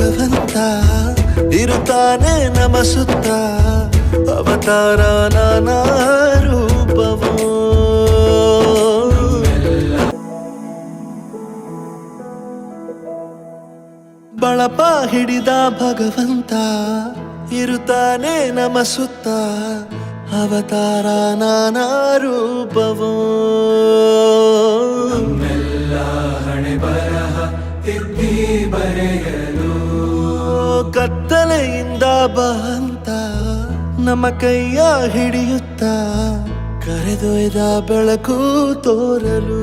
ಭಗವಂತ ಇರುತ್ತಾನೆ ನಮ ಸುತ್ತ ಅವತಾರ ನಾನಾ ರೂಪವೋ. ಬಳಪ ಹಿಡಿದ ಭಗವಂತ ಇರುತ್ತಾನೆ ನಮ ಸುತ್ತ ಅವತಾರ ನಾನಾ ರೂಪವೋ. ಹಣೆ ಬರಹ ತಿದ್ದಿ ಬರೆಯಲು ಕತ್ತಲೆಯಿಂದ ಬಂತ ನಮ್ಮ ಕೈಯ ಹಿಡಿಯುತ್ತ ಕರೆದೊಯ್ದ ಬೆಳಕು ತೋರಲು.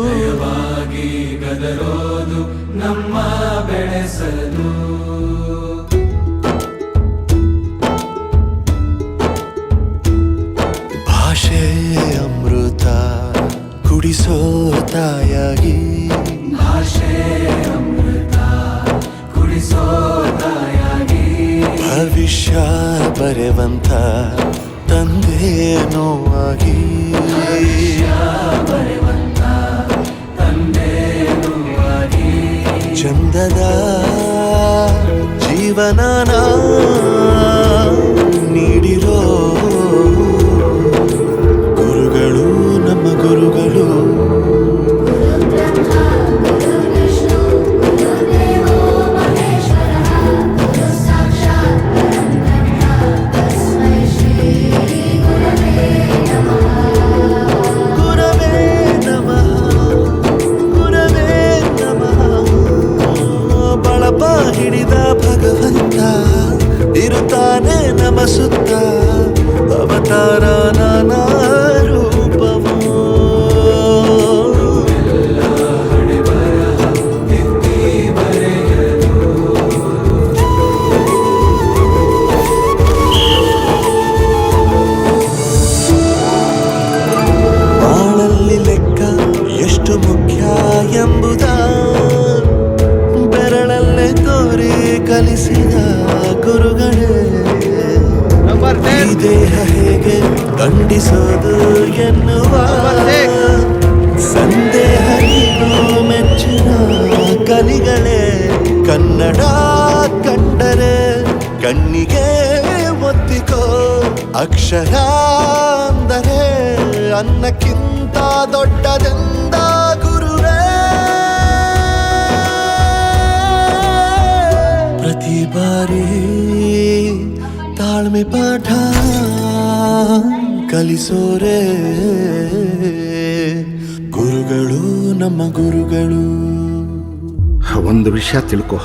ಭಯವಾಗಿ ಗದರೋದು ನಮ್ಮ ಬೆಳೆಸಲು. ಭಾಷೆ ಅಮೃತ ಕುಡಿಸೋ ತಾಯಾಗಿ, ಭಾಷೆ ಅಮೃತ ಕುಡಿಸೋ ತಾಯಾಗಿ, ಭವಿಷ್ಯ ಬರೆವಂತ ತಂದೆನೋ ಆಗಿ, ಬರೆವಂತ ತಂದೆನೂ ಆಗಿ, ಚಂದದ ಜೀವನನ ನೀಡಿರೋ ಗುರುಗಳು ನಮ್ಮ ಗುರುಗಳು. ಹಿಡಿದ ಭಗವಂತ ಇರುತ್ತಾನೆ ನಮ ಸುತ್ತ ಅವತಾರ ನಾನಾ ರೂಪವೋ. ಹಣೆ ಬರಹ ತಿದ್ದಿ ಬರೆಯಲು. ಬಾಳಲ್ಲಿ ಲೆಕ್ಕ ಎಷ್ಟು ಮುಖ್ಯ ಎಂಬುದ ಬೆರಳಲ್ಲೇ ತೋರಿ ಕಲಿಸಿದ ಗುರುಗಳೇ. ಈ ದೇಹ ಹೇಗೆ ಖಂಡಿಸೋದು ಎನ್ನುವ ಸಂದೇಹ ಮೆಚ್ಚಿನ ಕಲಿಗಳೇ. ಕನ್ನಡ ಕಂಡರೆ ಕಣ್ಣಿಗೆ ಒತ್ತಿಕೋ, ಅಕ್ಷರ ಅಂದರೆ ಅನ್ನಕ್ಕಿಂತ ದೊಡ್ಡದೆಂದ ಗುರುವೇ. ಪ್ರತಿ ಬಾರಿ ತಾಳ್ಮೆ ಪಾಠ ಕಲಿಸೋರೆ ಗುರುಗಳು ನಮ್ಮ ಗುರುಗಳು. ಒಂದು ವಿಷಯ ತಿಳ್ಕೊ,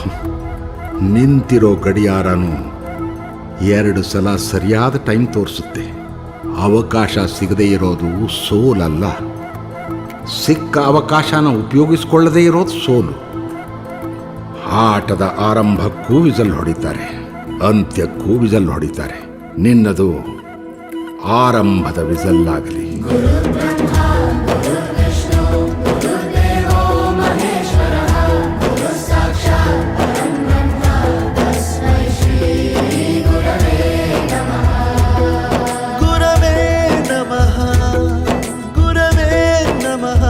ನಿಂತಿರೋ ಗಡಿಯಾರನು 2 ಸಲ ಸರಿಯಾದ ಟೈಮ್ ತೋರಿಸುತ್ತೆ. ಅವಕಾಶ ಸಿಗದೇ ಇರೋದು ಸೋಲಲ್ಲ, ಸಿಕ್ಕ ಅವಕಾಶನ ಉಪಯೋಗಿಸ್ಕೊಳ್ಳದೇ ಇರೋದು ಸೋಲು. ಆಟದ ಆರಂಭಕ್ಕೂ ವಿಸಲ್ ಹೊಡಿತಾರೆ, ಅಂತ್ಯಕ್ಕೂ ವಿಸಲ್ ಹೊಡಿತಾರೆ. ನಿನ್ನದು ಆರಂಭದ ವಿಸಲ್ಲಾಗಲಿ. ಗುರವೇ ನಮಃ, ಗುರವೇ ನಮಃ.